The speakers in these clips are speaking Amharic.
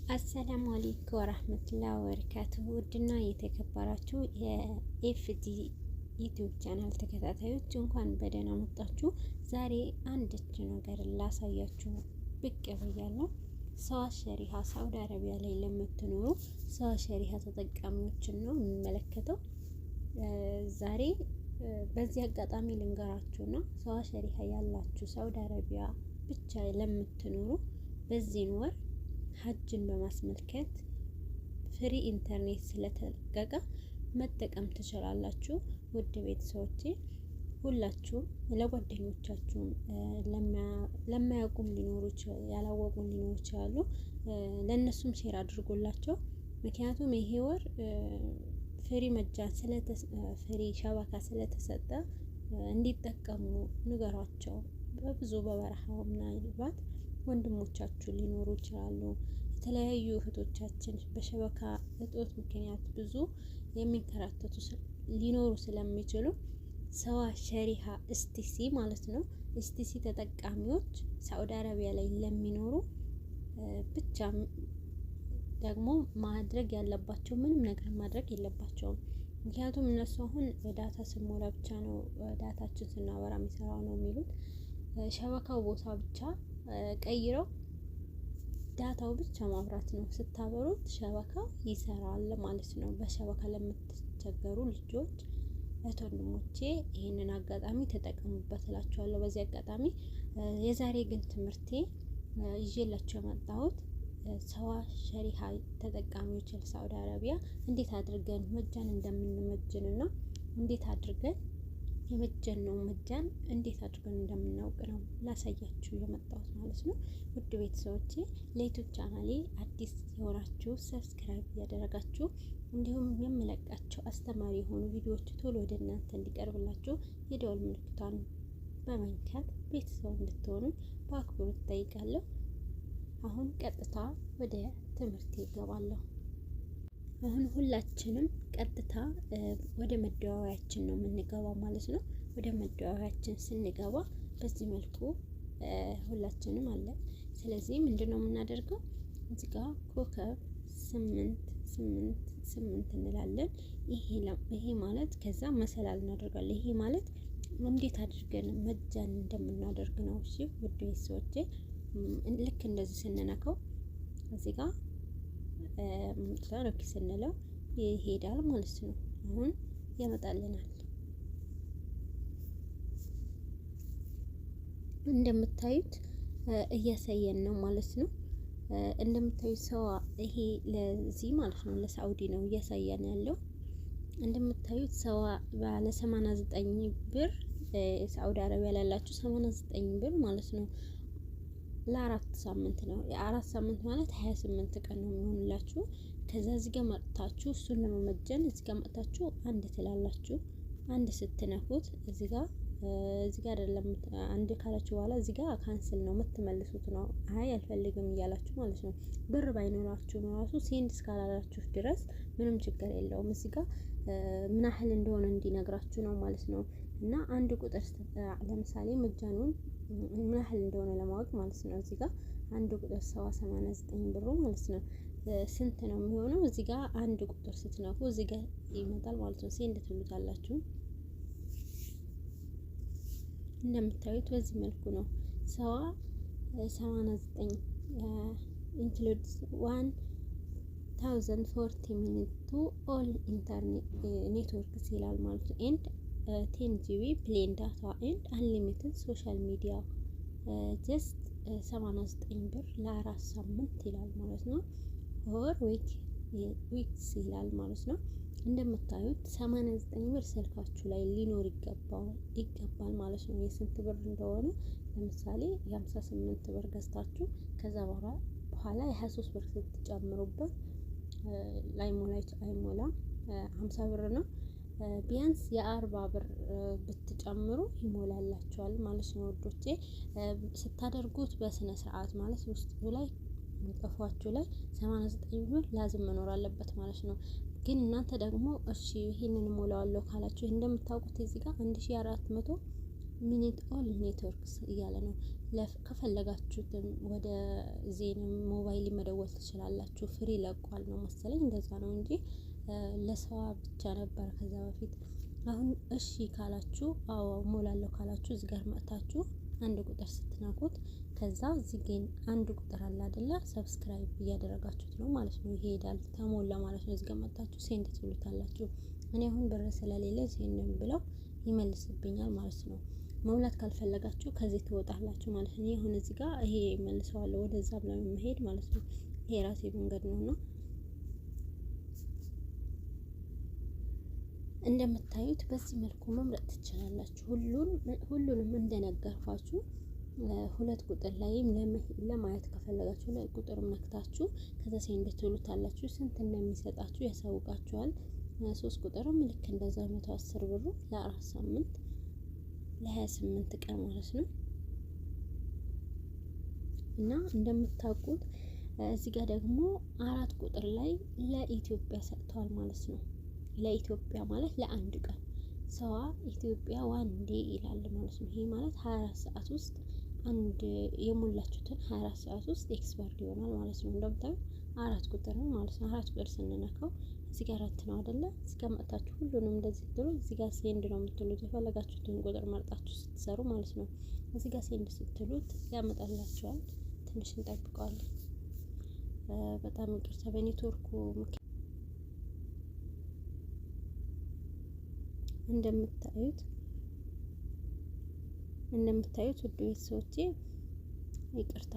አሰላሙ አለይኩም ወራህመቱላሂ ወበረካቱሁ። ውድና የተከበራችሁ የኤፍጂ ዩቲዩብ ቻናል ተከታታዮች እንኳን በደህና መጣችሁ። ዛሬ አንድች ነገር ላሳያችሁ ብቅ ብያለሁ። ሰዋ ሸሪሃ ሳውዲ አረቢያ ላይ ለምትኖሩ ሰዋ ሸሪሃ ተጠቃሚዎችን ነው የሚመለከተው። ዛሬ በዚህ አጋጣሚ ልንገራችሁና ሰዋ ሸሪሃ ያላችሁ ሳውዲ አረቢያ ብቻ ለምትኖሩ በዚህን ወር ሀጅን በማስመልከት ፍሪ ኢንተርኔት ስለተለቀቀ መጠቀም ትችላላችሁ። ውድ ቤተሰቦቼ ሁላችሁም ለጓደኞቻችሁም ለማያውቁም ሊኖሩ ያላወቁም ሊኖሩ ይችላሉ። ለነሱም ሼር አድርጎላቸው። ምክንያቱም ይሄ ወር ፍሪ መጃን ፍሪ ሸበካ ስለተሰጠ እንዲጠቀሙ ንገሯቸው። በብዙ በበረሃው ምናልባት ወንድሞቻችሁ ሊኖሩ ይችላሉ። የተለያዩ እህቶቻችን በሸበካ እጦት ምክንያት ብዙ የሚንከራተቱ ሊኖሩ ስለሚችሉ ሰዋ ሸሪሃ እስቲሲ ማለት ነው። እስቲሲ ተጠቃሚዎች ሳዑዲ አረቢያ ላይ ለሚኖሩ ብቻ ደግሞ ማድረግ ያለባቸው ምንም ነገር ማድረግ የለባቸውም። ምክንያቱም እነሱ አሁን ዳታ ስሞላ ብቻ ነው ዳታችን ስናበራ የሚሰራው ነው የሚሉት። ሸበካው ቦታ ብቻ ቀይረው ዳታው ብቻ ማብራት ነው። ስታበሩት ሸበካው ይሰራል ማለት ነው። በሸበካ ለምትቸገሩ ልጆች ወንድሞቼ ይህንን አጋጣሚ ተጠቀሙበት እላችኋለሁ። በዚህ አጋጣሚ የዛሬ ግን ትምህርቴ ይዤላችሁ የመጣሁት ሰዋ ሸሪሃ ተጠቃሚዎች ሳዑዲ አረቢያ እንዴት አድርገን መጃን እንደምንመጅንና እንዴት አድርገን የመጀነው መጃን እንዴት አድርገን እንደምናውቅ ነው ላሳያችሁ የመጣሁት ማለት ነው። ውድ ቤተሰቦቼ ለዩቲዩብ ቻናሌ አዲስ የሆናችሁ ሰብስክራይብ እያደረጋችሁ እንዲሁም የምለቃቸው አስተማሪ የሆኑ ቪዲዮዎች ቶሎ ወደ እናንተ እንዲቀርብላችሁ የደወል ምልክቷን በመንካት ቤተሰብ እንድትሆኑ በአክብሮት እጠይቃለሁ። አሁን ቀጥታ ወደ ትምህርት ይገባለሁ። አሁን ሁላችንም ቀጥታ ወደ መደዋወያችን ነው የምንገባው ማለት ነው። ወደ መደዋወያችን ስንገባ በዚህ መልኩ ሁላችንም አለ። ስለዚህ ምንድነው የምናደርገው? እዚህ ጋር ኮከብ 888 እንላለን። ይሄ ማለት ከዛ መሰላል እናደርጋለን። ይሄ ማለት እንዴት አድርገን መጃን እንደምናደርግ ነው። እሺ ውድ ቤተሰቦቼ ልክ እንደዚህ ስንነካው እዚህ ጋር ኦኬ ስንለው ይሄዳል ማለት ነው። አሁን ያመጣልናል። እንደምታዩት እያሳየን ነው ማለት ነው። እንደምታዩት ሰዋ ይሄ ለዚህ ማለት ነው ለሳውዲ ነው እያሳየን ያለው። እንደምታዩት ሰዋ ባለ 89 ብር ሳውዲ አረቢያ ላላችሁ 89 ብር ማለት ነው። ለአራት ሳምንት ነው። የአራት ሳምንት ማለት 28 ቀን ነው የሚሆንላችሁ። ከዛ እዚህ ጋር መጥታችሁ እሱን ለመመጀን እዚህ ጋር መጥታችሁ አንድ ትላላችሁ። አንድ ስትነኩት እዚህ ጋር አይደለም አንድ ካላችሁ በኋላ እዚህ ጋር ካንስል ነው የምትመልሱት ነው። አይ አልፈልግም እያላችሁ ማለት ነው። ብር ባይኖራችሁ ነው ራሱ ሴንድ እስካላላችሁ ድረስ ምንም ችግር የለውም። እዚህ ጋር ምን ያህል እንደሆነ እንዲነግራችሁ ነው ማለት ነው። እና አንድ ቁጥር ለምሳሌ መጃኑን ምን ያህል እንደሆነ ለማወቅ ማለት ነው። እዚህ ጋር አንድ ቁጥር 89 ብሩ ማለት ነው ስንት ነው የሚሆነው? እዚህ ጋር አንድ ቁጥር ስትነኩ እዚህ ጋር ይመጣል ማለት ነው። ሴንድ ትሉታላችሁ። እንደምታዩት በዚህ መልኩ ነው ሰዋ 89 ኢንክሉድስ 1040 ሚኒት ቱ ኦል ኢንተርኔት ኔትወርክስ ይላል ማለት ነው። ኤንድ 10 ጂቢ ፕሌን ዳታ ኤንድ አንሊሚትድ ሶሻል ሚዲያ ጀስት 89 ብር ለአራት ሳምንት ይላል ማለት ነው። ኦር ዊክስ ይላል ማለት ነው። እንደምታዩት 89 ብር ስልካችሁ ላይ ሊኖር ይገባል ማለት ነው። የስንት ብር እንደሆነ ለምሳሌ የ58 ብር ገዝታችሁ ከዛ በኋላ የ23 ብር ስትጨምሩበት አይሞላም 50 ብር ነው። ቢያንስ የ40 ብር ብትጨምሩ ይሞላላችኋል ማለት ነው። ወዶቼ ስታደርጉት በስነ ስርዓት ማለት ውስጡ ላይ ጠፏችሁ ላይ 89 ብር ላዝም መኖር አለበት ማለት ነው። ግን እናንተ ደግሞ እሺ ይሄንን ሞላዋለሁ ካላችሁ እንደምታውቁት እዚህ ጋር 1400 ሚኒት ኦል ኔትወርክስ እያለ ነው። ከፈለጋችሁትም ወደ ዜንም ሞባይል መደወል ትችላላችሁ። ፍሪ ለቋል ነው መሰለኝ እንደዛ ነው እንጂ ለሰዋ ብቻ ነበር ከዛ በፊት። አሁን እሺ ካላችሁ አዎ ሞላለሁ ካላችሁ እዚህ ጋር መጥታችሁ አንድ ቁጥር ስትነኩት ከዛ እዚህ ግን አንድ ቁጥር አለ አይደለ? ሰብስክራይብ እያደረጋችሁት ነው ማለት ነው። ይሄዳል ተሞላ ማለት ነው። እዚህ ጋር መጥታችሁ ሴንድ ትሉታላችሁ። እኔ አሁን ብር ስለሌለ ሴንድ ብለው ይመልስብኛል ማለት ነው። መሙላት ካልፈለጋችሁ ከዚህ ትወጣላችሁ ማለት ነው። አሁን እዚህ ጋር ይሄ መልሰዋለሁ ወደዛ ብለን መሄድ ማለት ነው። ይሄ ራሴ መንገድ ነውና እንደምታዩት በዚህ መልኩ መምረጥ ትችላላችሁ። ሁሉንም እንደነገርኳችሁ ሁለት ቁጥር ላይም ለማየት ከፈለጋችሁ ሁለት ቁጥር ነክታችሁ ከዛ ሴንድ ትሉታላችሁ። ስንት እንደሚሰጣችሁ ያሳውቃችኋል። 3 ቁጥርም ልክ እንደዛ 110 ብሩ ለ4 ሳምንት ለ28 ቀን ማለት ነው። እና እንደምታውቁት እዚህ ጋር ደግሞ 4 ቁጥር ላይ ለኢትዮጵያ ሰጥተዋል ማለት ነው። ለኢትዮጵያ ማለት ለአንድ ቀን ሰዋ ኢትዮጵያ ዋንዴ ይላል ማለት ነው። ይሄ ማለት 24 ሰዓት ውስጥ አንድ የሞላችሁትን 24 ሰዓት ውስጥ ኤክስፐርት ይሆናል ማለት ነው። እንደምታዩ 4 ቁጥር ነው ማለት ነው። 4 ቁጥር ስንነካው እዚህ ጋር 4 ነው አይደለ? እዚህ ጋር መጣችሁ ሁሉንም እንደዚህ ትሉ እዚህ ጋር ሴንድ ነው የምትሉት የፈለጋችሁትን ቁጥር መርጣችሁ ስትሰሩ ማለት ነው። እዚህ ጋር ሴንድ ስትሉት ያመጣላችኋል። ትንሽ እንጠብቀዋለን። በጣም ይቅርታ በኔትወርኩ እንደምታዩት ውድ ቤተሰቦቼ ይቅርታ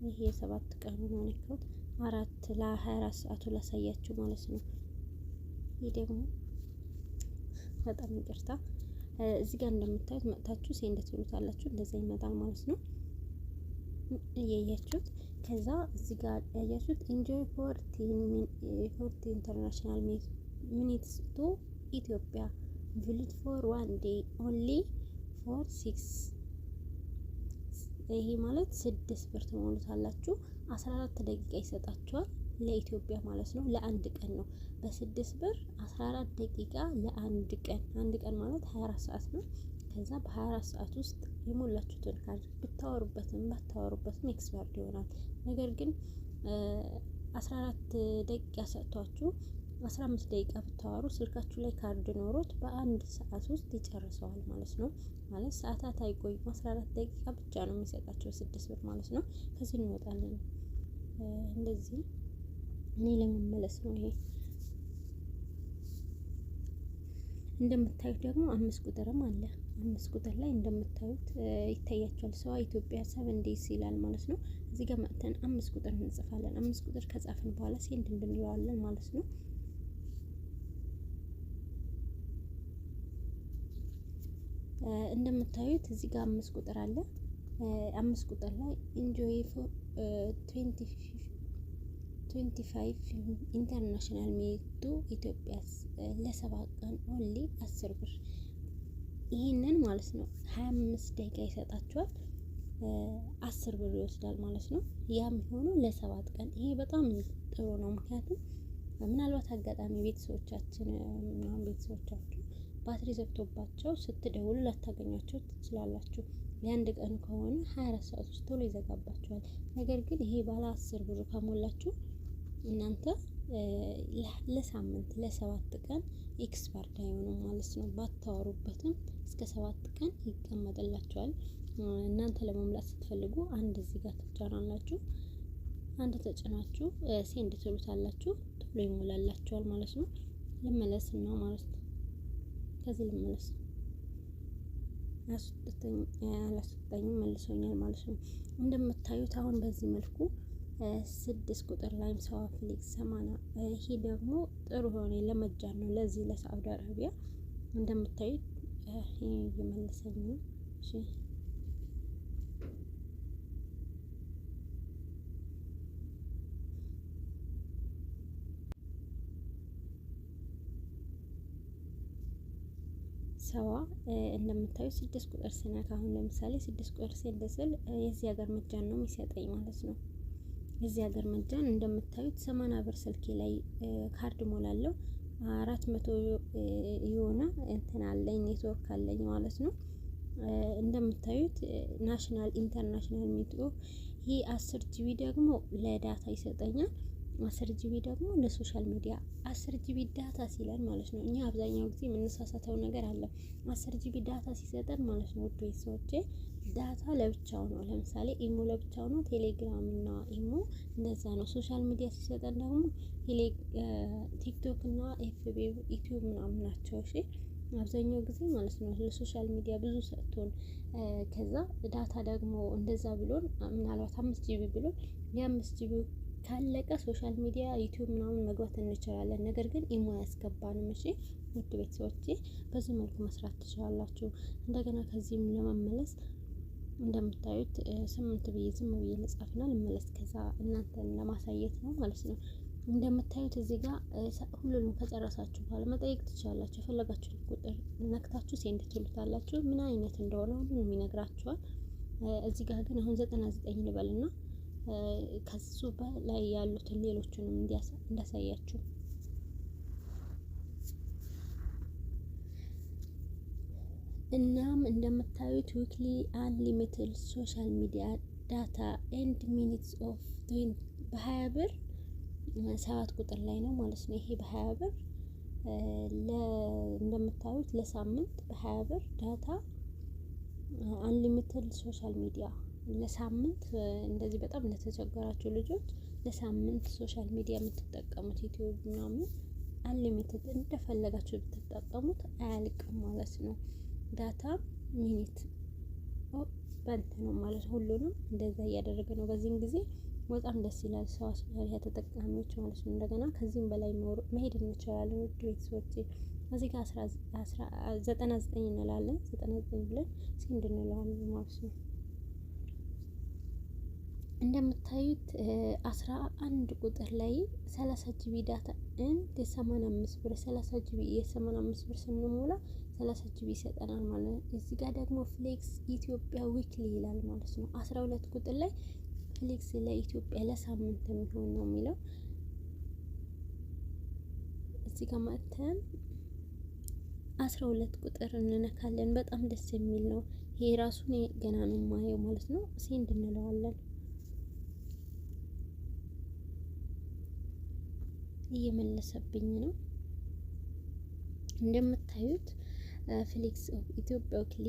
ይሄ 7 ቀን ነው ነካሁት። 4 ለ24 ሰዓቱ ላሳያችሁ ማለት ነው። ይሄ ደግሞ በጣም ይቅርታ እዚህ ጋር እንደምታዩት መጥታችሁ ሴንድ ትሉታላችሁ። እንደዛ ይመጣል ማለት ነው። እያያችሁት ከዛ እዚህ ጋር ያያችሁት ኢንጆይ 40 ኢንተርናሽናል ሚኒትስ ቱ ኢትዮጵያ ቪሊድ ፎር 1 ዴይ ኦንሊ ፎር 6 ይሄ ማለት 6 ብር ትሞሉታላችሁ። 14 ደቂቃ ይሰጣችኋል ለኢትዮጵያ ማለት ነው። ለአንድ ቀን ነው። በ6 ብር 14 ደቂቃ ለአንድ ቀን። አንድ ቀን ማለት 24 ሰዓት ነው። ከዛ በ24 ሰዓት ውስጥ የሞላችሁትን ካርድ ብታወሩበትም ባታወሩበትም ኤክስፐርት ይሆናል። ነገር ግን 14 ደቂቃ ሰጥቷችሁ 15 ደቂቃ ብታወሩ ስልካችሁ ላይ ካርድ ኖሮት በአንድ ሰዓት ውስጥ ይጨርሰዋል ማለት ነው። ማለት ሰዓታት አይቆይም። 14 ደቂቃ ብቻ ነው የሚሰጣቸው 6 ብር ማለት ነው። ከዚህ እንወጣለን። እንደዚህ እኔ ለመመለስ ነው። ይሄ እንደምታዩት ደግሞ 5 ቁጥርም አለ። 5 ቁጥር ላይ እንደምታዩት ይታያችኋል። ሰዋ ኢትዮጵያ 7 ዴይስ ይላል ማለት ነው። እዚህ ጋር መጥተን 5 ቁጥር እንጽፋለን። 5 ቁጥር ከጻፍን በኋላ ሴንድ እንለዋለን ማለት ነው። እንደምታዩት እዚህ ጋር 5 ቁጥር አለ። 5 ቁጥር ላይ ኢንጆይ ፎር 25 ኢንተርናሽናል ሜቱ ኢትዮጵያ ለ7 ቀን ኦንሊ 10 ብር ይሄንን ማለት ነው። 25 ደቂቃ ይሰጣችኋል። 10 ብር ይወስዳል ማለት ነው። ያም ሆኖ ለ7 ቀን ይሄ በጣም ጥሩ ነው። ምክንያቱም ምናልባት አጋጣሚ ቤተሰቦቻችሁ ባትሪ ዘግቶባቸው ስትደውሉ ላታገኟቸው ትችላላችሁ። የአንድ ቀን ከሆነ 24 ሰዓት ውስጥ ቶሎ ይዘጋባችኋል። ነገር ግን ይሄ ባለ 10 ብር ከሞላችሁ እናንተ ለሳምንት ለ7 ቀን ኤክስፐርት አይሆኑም ማለት ነው። ባታወሩበትም እስከ 7 ቀን ይቀመጥላችኋል። እናንተ ለመሙላት ስትፈልጉ አንድ እዚህ ጋር ትጫናላችሁ። አንድ ተጭናችሁ ሴንድ ትሉታላችሁ። ቶሎ ይሞላላችኋል ማለት ነው። ልመለስ ነው ማለት ነው። ከዚህ ልመለስ አላስወጣኝም መልሶኛል ማለት ነው። እንደምታዩት አሁን በዚህ መልኩ 6 ቁጥር ላይም ሰዋ ፍሊክስ 80 ይሄ ደግሞ ጥሩ ሆነ ለመጃን ነው። ለዚህ ለሳውዲ አረቢያ እንደምታዩት ይሄ እየመለሰኝ ነው። እሺ ሰዋ እንደምታዩት 6 ቁጥር ስነካ አሁን ለምሳሌ 6 ቁጥር ስል የዚህ ሀገር መጃን ነው የሚሰጠኝ ማለት ነው። የዚህ ሀገር መጃን እንደምታዩት 80 ብር ስልኬ ላይ ካርድ ሞላለሁ። 400 የሆነ እንትን አለኝ ኔትወርክ አለኝ ማለት ነው። እንደምታዩት ናሽናል ኢንተርናሽናል ሜትሮ ይሄ 10 ጂቢ ደግሞ ለዳታ ይሰጠኛል። 10 ጂቢ ደግሞ ለሶሻል ሚዲያ 10 ጂቢ ዳታ ሲለን ማለት ነው። እኛ አብዛኛው ጊዜ የምንሳሳተው ነገር አለ። 10 ጂቢ ዳታ ሲሰጠን ማለት ነው ውድ ቤተሰቦቼ ዳታ ለብቻው ነው። ለምሳሌ ኢሞ ለብቻው ነው፣ ቴሌግራም እና ኢሞ እንደዛ ነው። ሶሻል ሚዲያ ሲሰጠን ደግሞ ቲክቶክ እና ኤፍቢ ዩቲዩብ ምናምን ናቸው። እሺ አብዛኛው ጊዜ ማለት ነው ለሶሻል ሚዲያ ብዙ ሰጥቶን ከዛ ዳታ ደግሞ እንደዛ ብሎን ምናልባት 5 ጂቢ ብሎን የ5 ጂቢ ካለቀ ሶሻል ሚዲያ ዩቲዩብ ምናምን መግባት እንችላለን። ነገር ግን ኢሞ ያስገባንም። እሺ ውድ ቤተሰቦቼ በዚህ መልኩ መስራት ትችላላችሁ። እንደገና ከዚህም ለመመለስ እንደምታዩት 8 ብዬ ዝም ብዬ ልጻፍና ልመለስ። ከዛ እናንተን ለማሳየት ነው ማለት ነው። እንደምታዩት እዚህ ጋር ሁሉንም ከጨረሳችሁ በኋላ መጠየቅ ትችላላችሁ። የፈለጋችሁት ቁጥር ነክታችሁ ሴንድ ትሉታላችሁ። ምን አይነት እንደሆነ ሁሉንም ይነግራችኋል። እዚህ ጋር ግን አሁን 99 ልበልና ከሱ በላይ ያሉትን ሌሎቹንም እንዳሳያችሁ። እናም እንደምታዩት ዊክሊ አንሊሚትድ ሶሻል ሚዲያ ዳታ ኤንድ ሚኒትስ ኦፍ በ20 ብር 7 ቁጥር ላይ ነው ማለት ነው። ይሄ በ20 ብር እንደምታዩት ለሳምንት በ20 ብር ዳታ አንሊሚትድ ሶሻል ሚዲያ ለሳምንት እንደዚህ በጣም ለተቸገራችሁ ልጆች ለሳምንት ሶሻል ሚዲያ የምትጠቀሙት ዩቲዩብ ምናምን አንሊሚትድ እንደፈለጋችሁ ብትጠቀሙት አያልቅም ማለት ነው። ዳታ ሚኒት በንት ነው ማለት ሁሉንም እንደዛ እያደረገ ነው። በዚህም ጊዜ በጣም ደስ ይላል። ሰው አስፈላጊ ተጠቃሚዎች ማለት ነው። እንደገና ከዚህም በላይ መሄድ እንችላለን። ውድ ቤተሰቦቼ እዚህ ጋር 99 እንላለን። 99 ብለን ሴንድ እንለዋለን ማለት ነው። እንደምታዩት 11 ቁጥር ላይ 30 ጂቢ ዳታ እንደ 85 ብር 30 ጂቢ የ85 ብር ስንሞላ 30 ጂቢ ይሰጠናል ማለት ነው። እዚህ ጋር ደግሞ ፍሌክስ ኢትዮጵያ ዊክሊ ይላል ማለት ነው። 12 ቁጥር ላይ ፍሌክስ ለኢትዮጵያ ለሳምንት የሚሆን ነው የሚለው። እዚህ ጋር መተን 12 ቁጥር እንነካለን። በጣም ደስ የሚል ነው። ይሄ ራሱን ገና ነው የማየው ማለት ነው። ሴንድ እንለዋለን። እየመለሰብኝ ነው እንደምታዩት ፍሌክስ ኢትዮጵያ ዊክሊ